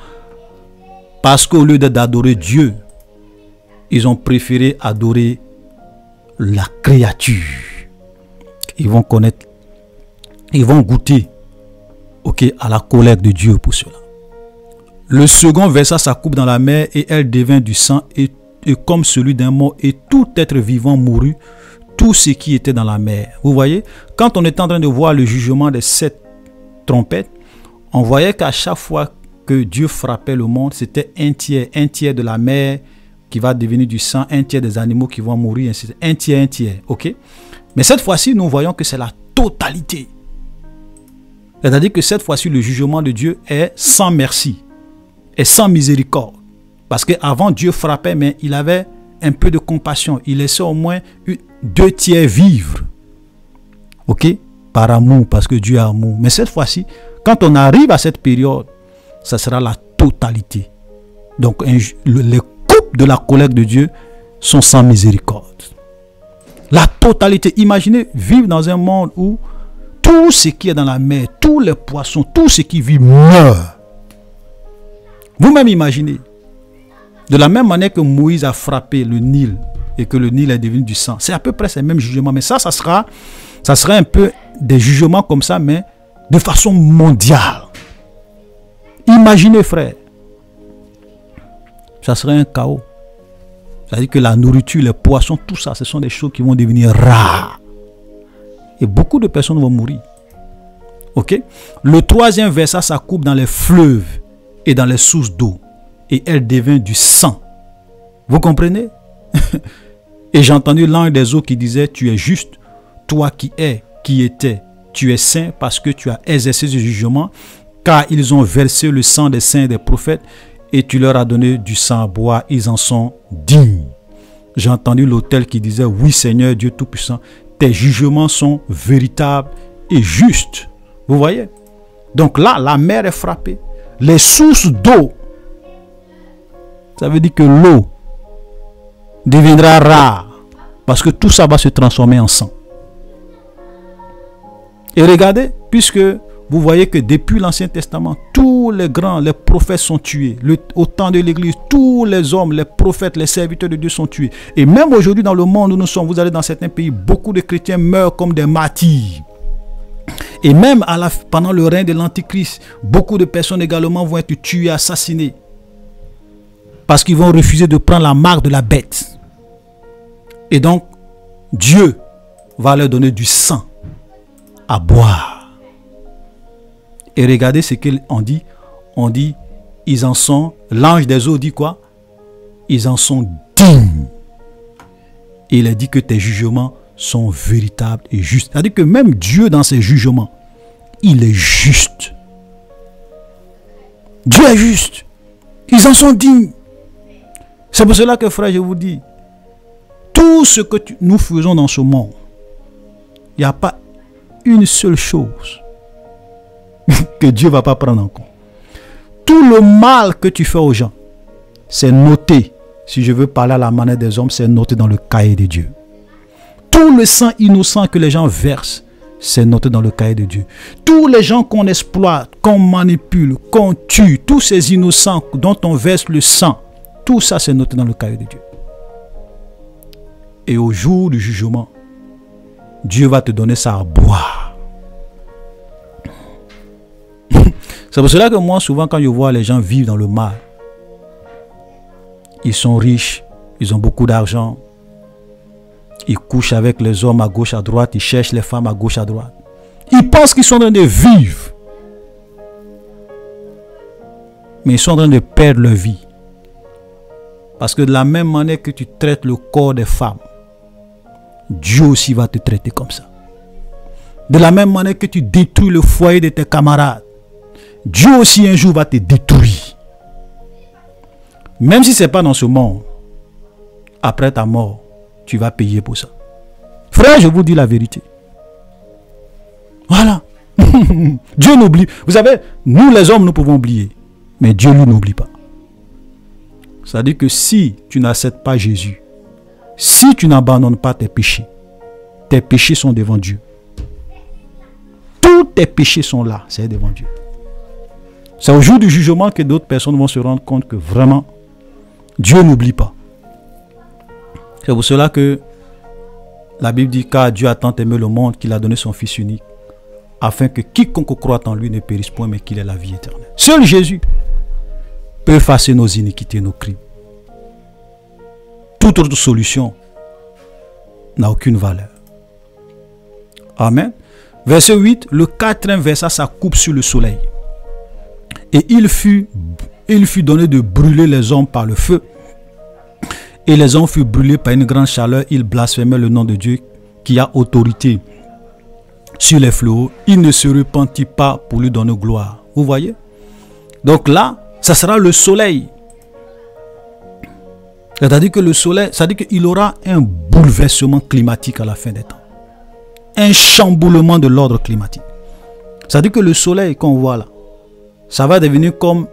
Parce qu'au lieu d'adorer Dieu, ils ont préféré adorer la créature. Ils vont connaître, ils vont goûter, ok, à la colère de Dieu pour cela. Le second versa sa coupe dans la mer, et elle devint du sang, et comme celui d'un mort, et tout être vivant mourut, tout ce qui était dans la mer. Vous voyez, quand on est en train de voir le jugement des 7 trompettes, on voyait qu'à chaque fois que Dieu frappait le monde, c'était un tiers de la mer qui va devenir du sang, un tiers des animaux qui vont mourir, ainsi de suite. Un tiers, ok? Mais cette fois-ci, nous voyons que c'est la totalité. C'est-à-dire que cette fois-ci, le jugement de Dieu est sans merci, est sans miséricorde. Parce qu'avant, Dieu frappait, mais il avait un peu de compassion. Il laissait au moins 2 tiers vivre. Ok? Par amour, parce que Dieu est amour. Mais cette fois-ci, Quand on arrive à cette période, ça sera la totalité. Donc les coupes de la colère de Dieu sont sans miséricorde. La totalité. Imaginez vivre dans un monde où tout ce qui est dans la mer, tous les poissons, tout ce qui vit meurt. Vous-même imaginez. De la même manière que Moïse a frappé le Nil et que le Nil est devenu du sang. C'est à peu près ces mêmes jugements. Mais ça sera un peu des jugements comme ça, mais de façon mondiale. Imaginez, frère. Ça serait un chaos. C'est-à-dire que la nourriture, les poissons, tout ça, ce sont des choses qui vont devenir rares. Et beaucoup de personnes vont mourir. Ok? Le troisième verset, ça coupe dans les fleuves et dans les sources d'eau. Et elle devient du sang. Vous comprenez? Et j'ai entendu l'ange des eaux qui disait, tu es juste, toi qui étais, tu es saint parce que tu as exercé ce jugement, car ils ont versé le sang des saints et des prophètes, et tu leur as donné du sang à boire, ils en sont dignes. J'ai entendu l'autel qui disait, oui Seigneur Dieu Tout-Puissant, tes jugements sont véritables et justes. Vous voyez? Donc là, la mer est frappée. Les sources d'eau, ça veut dire que l'eau deviendra rare, parce que tout ça va se transformer en sang. Et regardez, puisque vous voyez que depuis l'Ancien Testament, tous les grands, les prophètes sont tués. Au temps de l'Église, tous les hommes, les prophètes, les serviteurs de Dieu sont tués. Et même aujourd'hui dans le monde où nous sommes, vous allez dans certains pays, beaucoup de chrétiens meurent comme des martyrs. Et même pendant le règne de l'Antichrist, beaucoup de personnes également vont être tuées, assassinées. Parce qu'ils vont refuser de prendre la marque de la bête. Et donc, Dieu va leur donner du sang à boire. Et regardez ce qu'on dit. On dit, ils en sont, l'ange des eaux dit quoi? Ils en sont dignes. Et il a dit que tes jugements sont véritables et justes. C'est-à-dire que même Dieu dans ses jugements, il est juste. Dieu est juste. Ils en sont dignes. C'est pour cela que, frère, je vous dis, tout ce que nous faisons dans ce monde, il n'y a pas une seule chose que Dieu ne va pas prendre en compte. Tout le mal que tu fais aux gens, c'est noté. Si je veux parler à la manière des hommes, c'est noté dans le cahier de Dieu. Tout le sang innocent que les gens versent, c'est noté dans le cahier de Dieu. Tous les gens qu'on exploite, qu'on manipule, qu'on tue, tous ces innocents dont on verse le sang, tout ça c'est noté dans le cahier de Dieu. Et au jour du jugement, Dieu va te donner ça à boire. C'est pour cela que moi, souvent, quand je vois les gens vivre dans le mal, ils sont riches, ils ont beaucoup d'argent, ils couchent avec les hommes à gauche, à droite, ils cherchent les femmes à gauche, à droite. Ils pensent qu'ils sont en train de vivre. Mais ils sont en train de perdre leur vie. Parce que de la même manière que tu traites le corps des femmes, Dieu aussi va te traiter comme ça. De la même manière que tu détruis le foyer de tes camarades, Dieu aussi un jour va te détruire. Même si ce n'est pas dans ce monde, après ta mort, tu vas payer pour ça. Frère, je vous dis la vérité. Voilà. Dieu n'oublie. Vous savez, nous les hommes, nous pouvons oublier. Mais Dieu, lui, n'oublie pas. C'est-à-dire que si tu n'acceptes pas Jésus, si tu n'abandonnes pas tes péchés sont devant Dieu. Tous tes péchés sont là, c'est devant Dieu. C'est au jour du jugement que d'autres personnes vont se rendre compte que vraiment, Dieu n'oublie pas. C'est pour cela que la Bible dit, car Dieu a tant aimé le monde qu'il a donné son Fils unique, afin que quiconque croit en lui ne périsse point, mais qu'il ait la vie éternelle. Seul Jésus peut effacer nos iniquités, nos crimes. Toute autre solution n'a aucune valeur. Amen. Verset 8, le quatrième verset, ça coupe sur le soleil. Et il fut donné de brûler les hommes par le feu. Et les hommes furent brûlés par une grande chaleur. Ils blasphémaient le nom de Dieu qui a autorité sur les fléaux. Il ne se repentit pas pour lui donner gloire. Vous voyez? Donc là, ça sera le soleil. C'est-à-dire que le soleil, c'est-à-dire qu'il aura un bouleversement climatique à la fin des temps. Un chamboulement de l'ordre climatique. Ça veut dire que le soleil qu'on voit là, ça va devenir comme...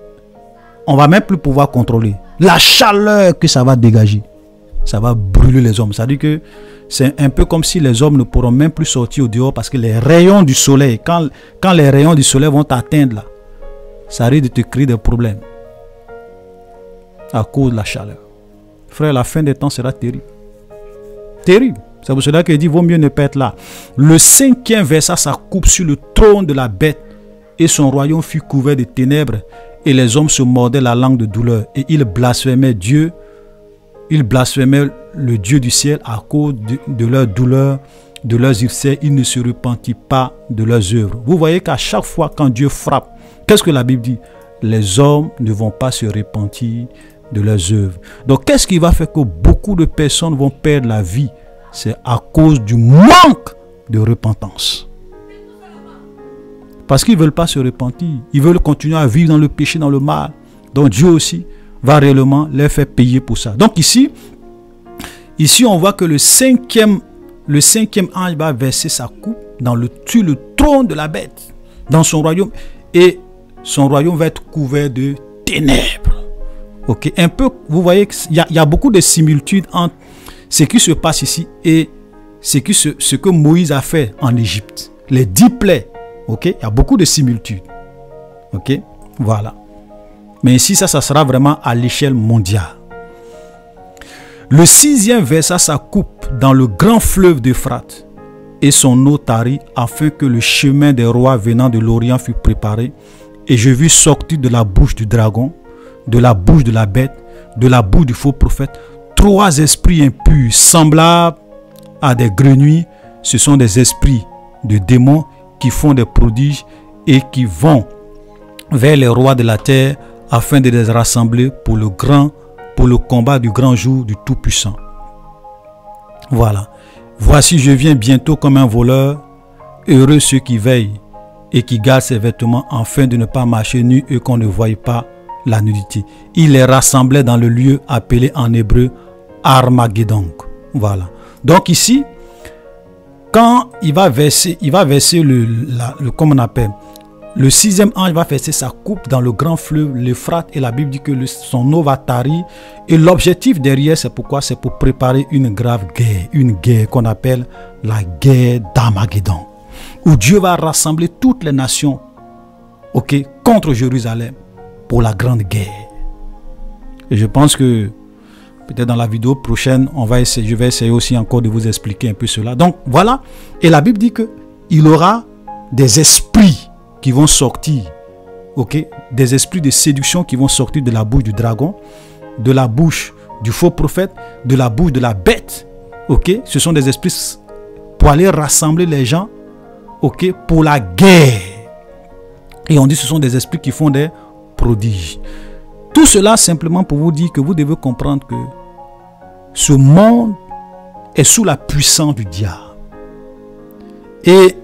On va même plus pouvoir contrôler. La chaleur que ça va dégager, ça va brûler les hommes. Ça veut dire que c'est un peu comme si les hommes ne pourront même plus sortir au dehors parce que les rayons du soleil, quand les rayons du soleil vont t'atteindre là, ça risque de te créer des problèmes à cause de la chaleur. Frère, la fin des temps sera terrible. Terrible. C'est pour cela qu'il dit, vaut mieux ne pas être là. Le 5e versa sa coupe sur le trône de la bête et son royaume fut couvert de ténèbres et les hommes se mordaient la langue de douleur et ils blasphémaient Dieu. Ils blasphémaient le Dieu du ciel à cause de leur douleur, de leurs excès. Ils ne se repentirent pas de leurs œuvres. Vous voyez qu'à chaque fois quand Dieu frappe, qu'est-ce que la Bible dit? Les hommes ne vont pas se repentir de leurs œuvres. Donc qu'est-ce qui va faire que beaucoup de personnes vont perdre la vie? C'est à cause du manque de repentance. Parce qu'ils ne veulent pas se repentir. Ils veulent continuer à vivre dans le péché, dans le mal. Donc Dieu aussi va réellement les faire payer pour ça. Donc ici on voit que le cinquième ange va verser sa coupe sur le trône de la bête, dans son royaume. Et son royaume va être couvert de ténèbres. Ok, un peu, vous voyez qu'il y a beaucoup de similitudes entre ce qui se passe ici et ce que Moïse a fait en Égypte. Les 10 plaies. Ok, il y a beaucoup de similitudes. Ok, voilà. Mais ici, ça sera vraiment à l'échelle mondiale. Le 6e versa sa coupe dans le grand fleuve d'Euphrate et son eau tarit afin que le chemin des rois venant de l'Orient fût préparé. Et je vis sortir de la bouche du dragon, de la bouche de la bête, de la bouche du faux prophète, 3 esprits impurs semblables à des grenouilles. Ce sont des esprits de démons qui font des prodiges et qui vont vers les rois de la terre afin de les rassembler pour le combat du grand jour du Tout-Puissant. Voilà. Voici, je viens bientôt comme un voleur. Heureux ceux qui veillent et qui gardent ses vêtements afin de ne pas marcher nus et qu'on ne voie pas la nudité. Il les rassemblait dans le lieu appelé en hébreu Armageddon. Voilà. Donc ici, quand il va verser comme on appelle, le 6e ange va verser sa coupe dans le grand fleuve l'Euphrate et la Bible dit que son eau va tarir. Et l'objectif derrière, c'est pourquoi? C'est pour préparer une grave guerre, une guerre qu'on appelle la guerre d'Armageddon, où Dieu va rassembler toutes les nations, ok, contre Jérusalem pour la grande guerre. Et je pense que peut-être dans la vidéo prochaine, je vais essayer aussi encore de vous expliquer un peu cela. Donc voilà, et la Bible dit que il aura des esprits qui vont sortir, ok, des esprits de séduction qui vont sortir de la bouche du dragon, de la bouche du faux prophète, de la bouche de la bête, ok. Ce sont des esprits pour aller rassembler les gens, ok, pour la guerre. Et on dit que ce sont des esprits qui font des prodiges. Tout cela simplement pour vous dire que vous devez comprendre que ce monde est sous la puissance du diable. Et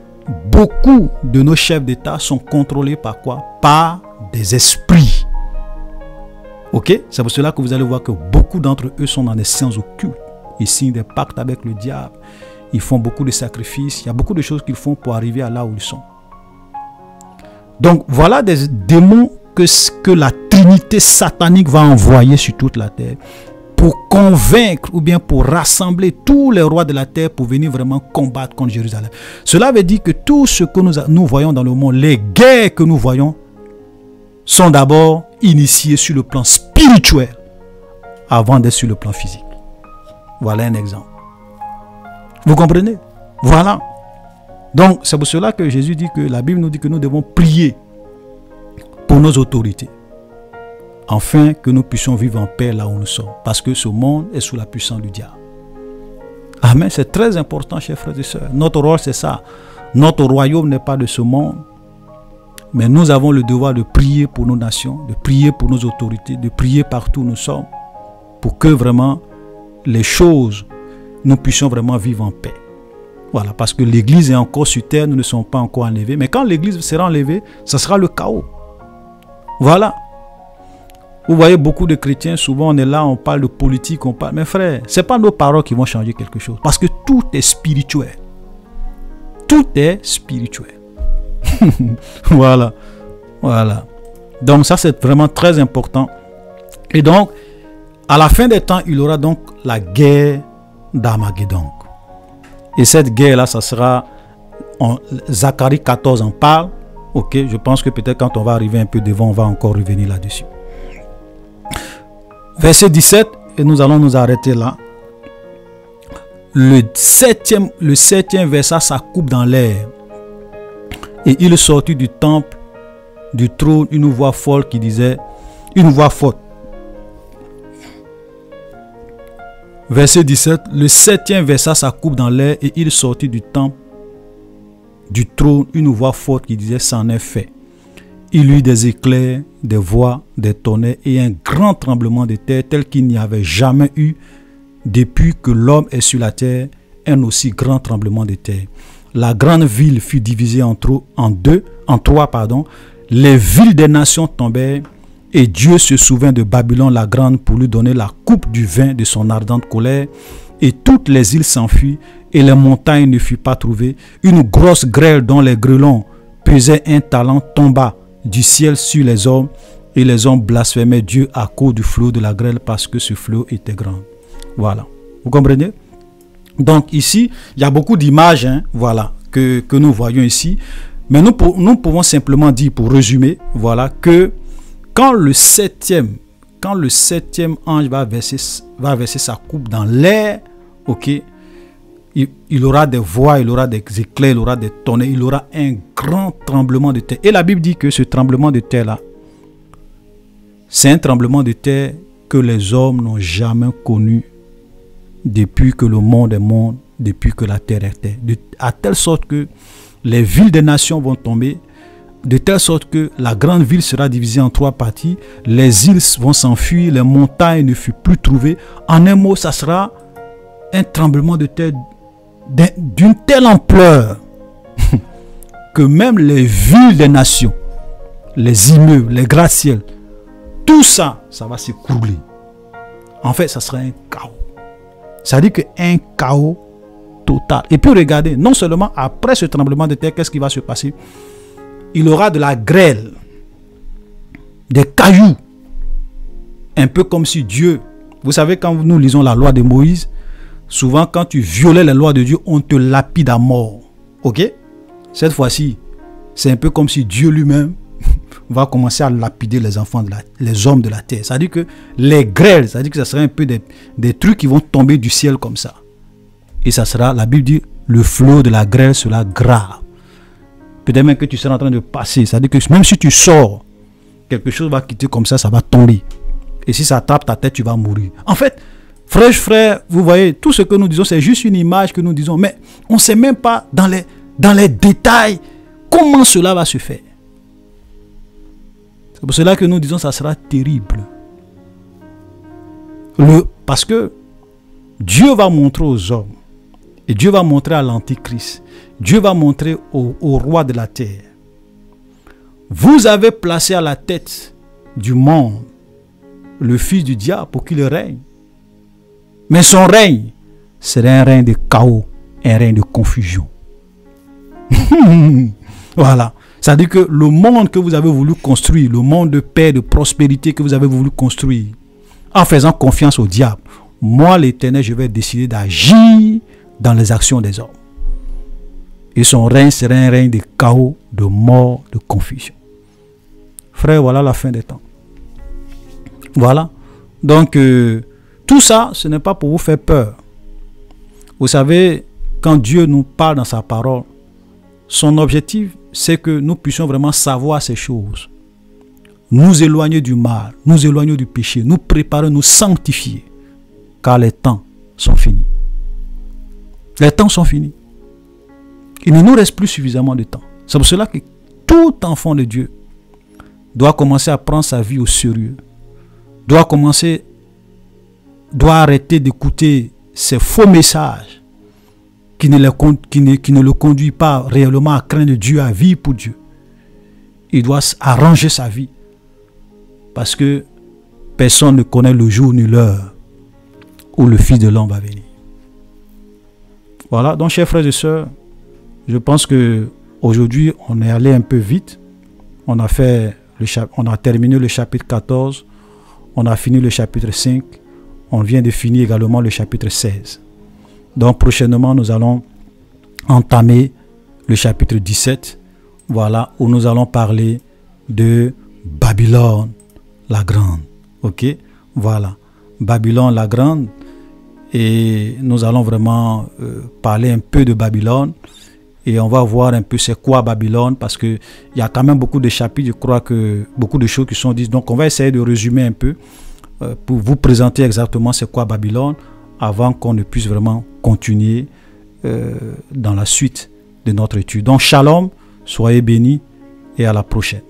beaucoup de nos chefs d'État sont contrôlés par quoi? Par des esprits. Ok? C'est pour cela que vous allez voir que beaucoup d'entre eux sont dans des sciences occultes. Ils signent des pactes avec le diable. Ils font beaucoup de sacrifices. Il y a beaucoup de choses qu'ils font pour arriver à là où ils sont. Donc voilà des démons que la Trinité satanique va envoyer sur toute la terre pour convaincre ou bien pour rassembler tous les rois de la terre pour venir vraiment combattre contre Jérusalem. Cela veut dire que tout ce que nous voyons dans le monde, les guerres que nous voyons, sont d'abord initiées sur le plan spirituel avant d'être sur le plan physique. Voilà un exemple. Vous comprenez? Voilà. Donc c'est pour cela que Jésus dit que la Bible nous dit que nous devons prier pour nos autorités, afin que nous puissions vivre en paix là où nous sommes, parce que ce monde est sous la puissance du diable. Amen. C'est très important, chers frères et sœurs. Notre rôle, c'est ça. Notre royaume n'est pas de ce monde, mais nous avons le devoir de prier pour nos nations, de prier pour nos autorités, de prier partout où nous sommes, pour que vraiment les choses, nous puissions vraiment vivre en paix. Voilà, parce que l'église est encore sur terre, nous ne sommes pas encore enlevés. Mais quand l'église sera enlevée, ce sera le chaos. Voilà. Vous voyez beaucoup de chrétiens, souvent on est là, on parle de politique, on parle. Mais frère, ce n'est pas nos paroles qui vont changer quelque chose. Parce que tout est spirituel. Tout est spirituel. Voilà. Voilà. Donc ça, c'est vraiment très important. Et donc, à la fin des temps, il y aura donc la guerre d'Armageddon. Et cette guerre-là, ça sera... Zacharie 14 en parle. Ok, je pense que peut-être quand on va arriver un peu devant, on va encore revenir là-dessus. Verset 17, et nous allons nous arrêter là. Le septième verset, ça coupe dans l'air. Et il sortit du temple, du trône, une voix folle qui disait, une voix forte. Verset 17, le septième verset, ça coupe dans l'air, et il sortit du temple, du trône, une voix forte qui disait, c'en est fait. Il eut des éclairs, des voix, des tonnerres et un grand tremblement de terre tel qu'il n'y avait jamais eu depuis que l'homme est sur la terre, un aussi grand tremblement de terre. La grande ville fut divisée en trois. Les villes des nations tombèrent et Dieu se souvint de Babylone la grande pour lui donner la coupe du vin de son ardente colère. Et toutes les îles s'enfuient et les montagnes ne furent pas trouvées. Une grosse grêle dont les grêlons pesaient un talent tomba du ciel sur les hommes et les hommes blasphémaient Dieu à cause du flot de la grêle parce que ce flot était grand. Voilà. Vous comprenez? Donc ici, il y a beaucoup d'images, voilà, que nous voyons ici. Mais nous pouvons simplement dire, pour résumer, voilà, que quand le septième ange va verser sa coupe dans l'air, ok, il aura des voix, il aura des éclairs, il aura des tonnerres, il aura un grand tremblement de terre. Et la Bible dit que ce tremblement de terre-là, c'est un tremblement de terre que les hommes n'ont jamais connu depuis que le monde est monde, depuis que la terre est terre. À telle sorte que les villes des nations vont tomber, de telle sorte que la grande ville sera divisée en trois parties, les îles vont s'enfuir, les montagnes ne furent plus trouvées. En un mot, ça sera un tremblement de terre d'une telle ampleur que même les villes des nations, les immeubles, les gratte-ciels, tout ça, ça va s'écrouler. En fait, ça sera un chaos. Ça dit qu'un chaos total. Et puis regardez, non seulement après ce tremblement de terre, qu'est-ce qui va se passer? Il y aura de la grêle, des cailloux, un peu comme si Dieu, vous savez, quand nous lisons la loi de Moïse, souvent quand tu violais la loi de Dieu, on te lapide à mort. Ok? Cette fois-ci, c'est un peu comme si Dieu lui-même va commencer à lapider les enfants, les hommes de la terre. Ça dit que les grêles, ça dit que ça sera un peu des trucs qui vont tomber du ciel comme ça. Et ça sera, la Bible dit, le flot de la grêle sera grave. Peut-être même que tu seras en train de passer. Ça dit que même si tu sors, quelque chose va quitter comme ça va tomber. Et si ça tape ta tête, tu vas mourir. En fait, frère, vous voyez, tout ce que nous disons, c'est juste une image que nous disons. Mais on ne sait même pas dans les détails comment cela va se faire. C'est pour cela que nous disons que ça sera terrible. Parce que Dieu va montrer aux hommes, et Dieu va montrer à l'Antichrist, Dieu va montrer au roi de la terre. Vous avez placé à la tête du monde le fils du diable pour qu'il règne. Mais son règne serait un règne de chaos, un règne de confusion. Voilà. C'est-à-dire que le monde que vous avez voulu construire, le monde de paix, de prospérité que vous avez voulu construire, en faisant confiance au diable, moi l'Éternel, je vais décider d'agir dans les actions des hommes. Et son règne serait un règne de chaos, de mort, de confusion. Frère, voilà la fin des temps. Voilà. Donc, tout ça, ce n'est pas pour vous faire peur. Vous savez, quand Dieu nous parle dans sa parole, son objectif, c'est que nous puissions vraiment savoir ces choses. Nous éloigner du mal, nous éloigner du péché, nous préparer, nous sanctifier. Car les temps sont finis. Les temps sont finis. Il ne nous reste plus suffisamment de temps. C'est pour cela que tout enfant de Dieu doit commencer à prendre sa vie au sérieux. Doit arrêter d'écouter ces faux messages qui ne le conduisent pas réellement à craindre Dieu, à vivre pour Dieu. Il doit arranger sa vie parce que personne ne connaît le jour ni l'heure où le Fils de l'homme va venir. Voilà, donc chers frères et sœurs, je pense que Aujourd'hui, on est allé un peu vite. On a terminé le chapitre 14. On a fini le chapitre 5. On vient de finir également le chapitre 16. Donc prochainement, nous allons entamer le chapitre 17. Voilà, où nous allons parler de Babylone la Grande. Ok, voilà, Babylone la Grande. Et nous allons vraiment parler un peu de Babylone. Et on va voir un peu c'est quoi Babylone, parce qu'il y a quand même beaucoup de chapitres, je crois que beaucoup de choses qui sont dites. Donc on va essayer de résumer un peu pour vous présenter exactement c'est quoi Babylone, avant qu'on ne puisse vraiment continuer dans la suite de notre étude. Donc shalom, soyez bénis et à la prochaine.